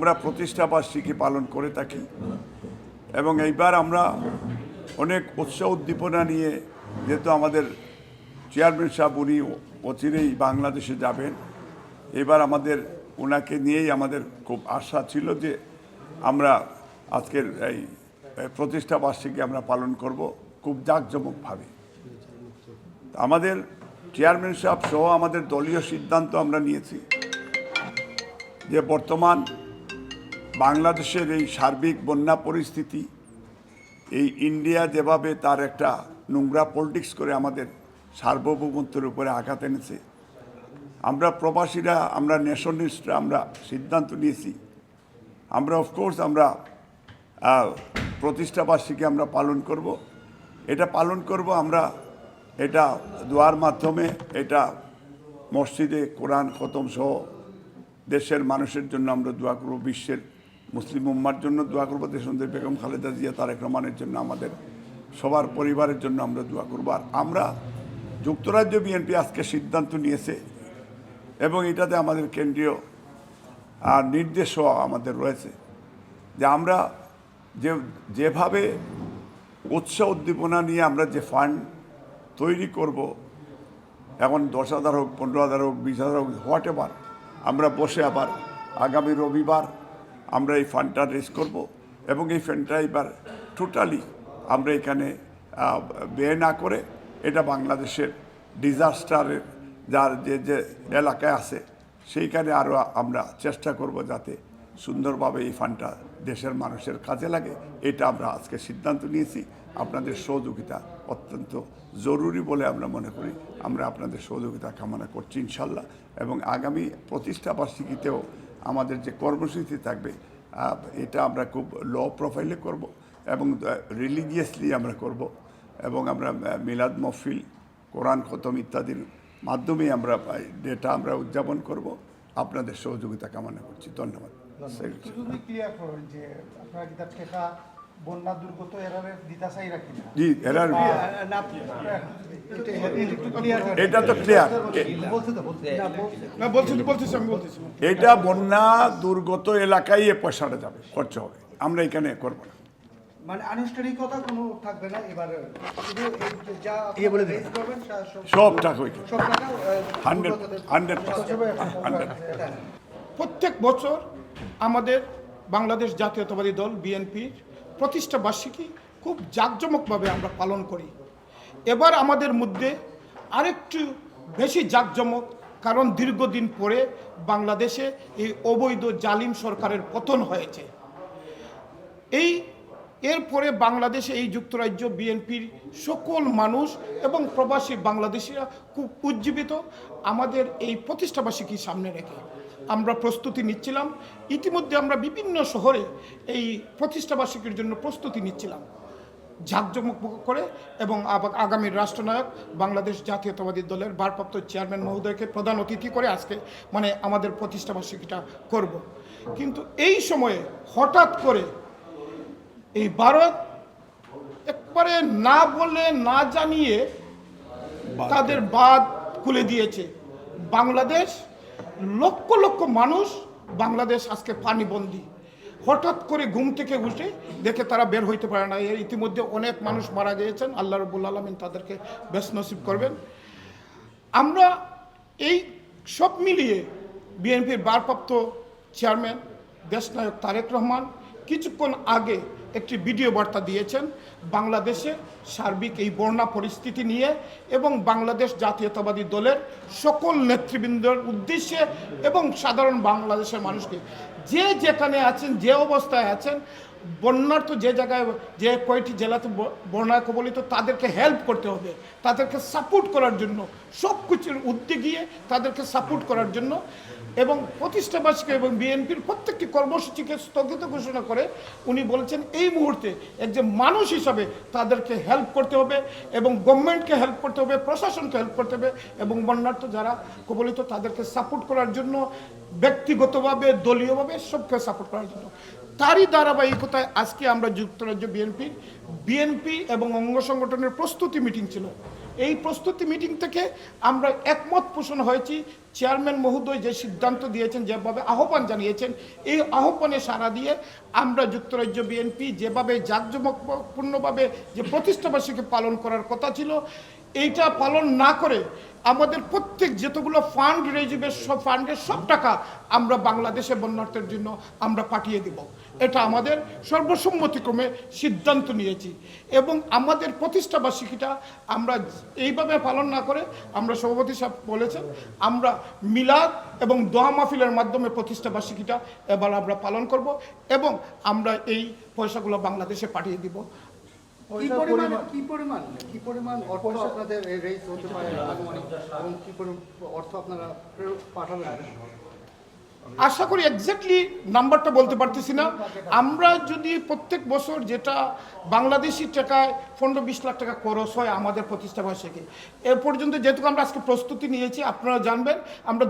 আমরা প্রতিষ্ঠাবার্ষিকী পালন করে থাকি এবং এইবার আমরা অনেক উৎসাহ উদ্দীপনা নিয়ে, যেহেতু আমাদের চেয়ারম্যান সাহেব উনি অচিরেই বাংলাদেশে যাবেন, এবার আমাদের ওনাকে নিয়েই আমাদের খুব আশা ছিল যে আমরা আজকের এই প্রতিষ্ঠাবার্ষিকী আমরা পালন করব খুব জাঁকজমকভাবে। আমাদের চেয়ারম্যান সাহেব সহ আমাদের দলীয় সিদ্ধান্ত আমরা নিয়েছি যে বর্তমান বাংলাদেশের এই সার্বিক বন্যা পরিস্থিতি, এই ইন্ডিয়া যেভাবে তার একটা নোংরা পলিটিক্স করে আমাদের সার্বভৌমত্বের উপরে আঘাত এনেছে, আমরা প্রবাসীরা, আমরা ন্যাশনালিস্টরা আমরা সিদ্ধান্ত নিয়েছি আমরা অফকোর্স আমরা প্রতিষ্ঠাবার্ষিকী আমরা পালন করব। এটা পালন করব আমরা, এটা দোয়ার মাধ্যমে, এটা মসজিদে কোরআন খতম সহ দেশের মানুষের জন্য আমরা দোয়া করব, বিশ্বের মুসলিম উম্মার জন্য দোয়া করব, দেশবন্ধু বেগম খালেদা জিয়া তারেক রহমানের জন্য, আমাদের সবার পরিবারের জন্য আমরা দোয়া করব। আর আমরা যুক্তরাজ্য বিএনপি আজকে সিদ্ধান্ত নিয়েছে এবং এটাতে আমাদের কেন্দ্রীয় নির্দেশও আমাদের রয়েছে যে আমরা যেভাবে উৎসাহ উদ্দীপনা নিয়ে আমরা যে ফান্ড তৈরি করব, এখন 10,000 হোক, 15,000 হোক, 20,000 হোক, হোয়াট এভার, আমরা বসে আবার আগামী রবিবার আমরা এই ফান্ডটা রেজ করব এবং এই ফান্ডটা এবার টোটালি আমরা এখানে ব্যয় না করে এটা বাংলাদেশের ডিজাস্টারের যার যে এলাকায় আছে সেইখানে আরও আমরা চেষ্টা করব যাতে সুন্দরভাবে এই ফান্ডটা দেশের মানুষের কাজে লাগে। এটা আমরা আজকে সিদ্ধান্ত নিয়েছি। আপনাদের সহযোগিতা অত্যন্ত জরুরি বলে আমরা মনে করি। আমরা আপনাদের সহযোগিতা কামনা করছি ইনশাল্লাহ। এবং আগামী প্রতিষ্ঠাবার্ষিকীতেও আমাদের যে কর্মসূচি থাকবে এটা আমরা খুব লো প্রোফাইলে করব এবং রিলিজিয়াসলি আমরা করব এবং আমরা মিলাদ মহফিল, কোরআন খতম ইত্যাদির মাধ্যমে আমরা ডেটা আমরা উদযাপন করব। আপনাদের সহযোগিতা কামনা করছি। ধন্যবাদ। জি, এটা তো ক্লিয়ার, এটা বন্যা দুর্গত এলাকায় এ পয়সাটা যাবে, খরচ হবে, আমরা এখানে করবো না। মানে আনুষ্ঠানিকতা কোনো থাকবে না এবারে, সব টাকা 100%। প্রত্যেক বছর আমাদের বাংলাদেশ জাতীয়তাবাদী দল বিএনপির প্রতিষ্ঠা বার্ষিকী খুব জাঁকজমকভাবে আমরা পালন করি। এবার আমাদের মধ্যে আরেকটু বেশি জাঁকজমক, কারণ দীর্ঘদিন পরে বাংলাদেশে এই অবৈধ জালিম সরকারের পতন হয়েছে। এরপরে বাংলাদেশে এই যুক্তরাজ্য বিএনপির সকল মানুষ এবং প্রবাসী বাংলাদেশিরা খুব উজ্জীবিত। আমাদের এই প্রতিষ্ঠাবার্ষিকী সামনে রেখে আমরা প্রস্তুতি নিচ্ছিলাম। ইতিমধ্যে আমরা বিভিন্ন শহরে এই প্রতিষ্ঠাবার্ষিকীর জন্য প্রস্তুতি নিচ্ছিলাম জাঁকজমক করে, এবং আগামী রাষ্ট্রনায়ক বাংলাদেশ জাতীয়তাবাদী দলের ভারপ্রাপ্ত চেয়ারম্যান মহোদয়কে প্রধান অতিথি করে আজকে আমাদের প্রতিষ্ঠাবার্ষিকীটা করব। কিন্তু এই সময়ে হঠাৎ করে এই ভারত একবারে না বলে না জানিয়ে তাদের বাঁধ খুলে দিয়েছে। বাংলাদেশ লক্ষ লক্ষ মানুষ বাংলাদেশ আজকে পানিবন্দী। হঠাৎ করে ঘুম থেকে উঠে দেখে তারা বের হইতে পারে না। এর ইতিমধ্যে অনেক মানুষ মারা গিয়েছেন, আল্লাহ রাব্বুল আলামিন তাদেরকে বেশ নসিব করবেন। আমরা এই সব মিলিয়ে বিএনপির ভারপ্রাপ্ত চেয়ারম্যান দেশনায়ক তারেক রহমান কিছুক্ষণ আগে একটি ভিডিও বার্তা দিয়েছেন বাংলাদেশের সার্বিক এই বন্যা পরিস্থিতি নিয়ে এবং বাংলাদেশ জাতীয়তাবাদী দলের সকল নেতৃবৃন্দের উদ্দেশ্যে এবং সাধারণ বাংলাদেশের মানুষকে, যে যেখানে আছেন, যে অবস্থায় আছেন, বন্যার তো যে জায়গায় যে কয়টি জেলাতে বন্যায় কবলিত, তাদেরকে হেল্প করতে হবে, তাদেরকে সাপোর্ট করার জন্য, সব কিছুর উদ্যোগে গিয়ে তাদেরকে সাপোর্ট করার জন্য এবং প্রতিষ্ঠাবার্ষিকী এবং বিএনপির প্রত্যেকটি কর্মসূচিকে স্থগিত ঘোষণা করে উনি বলেছেন এই মুহূর্তে একজন মানুষ হিসাবে তাদেরকে হেল্প করতে হবে এবং গভর্নমেন্টকে হেল্প করতে হবে, প্রশাসনকে হেল্প করতে হবে এবং বন্যার্থ যারা কবলিত তাদেরকে সাপোর্ট করার জন্য, ব্যক্তিগতভাবে দলীয়ভাবে সবকে সাপোর্ট করার জন্য। তারই ধারাবাহিকতায় আজকে আমরা যুক্তরাজ্য বিএনপি এবং অঙ্গ সংগঠনের প্রস্তুতি মিটিং ছিল। এই প্রস্তুতি মিটিং থেকে আমরা একমত পোষণ হয়েছি। চেয়ারম্যান মহোদয় যে সিদ্ধান্ত দিয়েছেন, যেভাবে আহ্বান জানিয়েছেন, এই আহ্বানে সাড়া দিয়ে আমরা যুক্তরাজ্য বিএনপি যেভাবে জাঁকজমকপূর্ণভাবে যে প্রতিষ্ঠাবার্ষিকী পালন করার কথা ছিল, এইটা পালন না করে আমাদের প্রত্যেক যতগুলো ফান্ড রেজিবের সব ফান্ডের সব টাকা আমরা বাংলাদেশে বন্যার্থের জন্য আমরা পাঠিয়ে দিব। এটা আমাদের সর্বসম্মতিক্রমে সিদ্ধান্ত নিয়েছি এবং আমাদের প্রতিষ্ঠাবার্ষিকীটা আমরা এইভাবে পালন না করে, আমরা সভাপতি সাহেব বলেছেন, আমরা মিলাদ এবং দোয়া মাহফিলের মাধ্যমে প্রতিষ্ঠাবার্ষিকীটা এবার আমরা পালন করব এবং আমরা এই পয়সাগুলো বাংলাদেশে পাঠিয়ে দিব। কি পরিমাণ অর্থ আপনাদের রেইজ হতে পারে আনুমানিক, এবং কি পরিমাণ অর্থ আপনারা পাঠাবেন? আশা করি এক্স্যাক্টলি নাম্বারটা বলতে পারতেছি না। আমরা যদি প্রত্যেক বছর যেটা বাংলাদেশি টাকায় 15-20 লাখ টাকা খরচ হয় আমাদের প্রতিষ্ঠাবার্ষিকী, এ পর্যন্ত যেহেতু আমরা আজকে প্রস্তুতি নিয়েছি, আপনারা জানবেন আমরা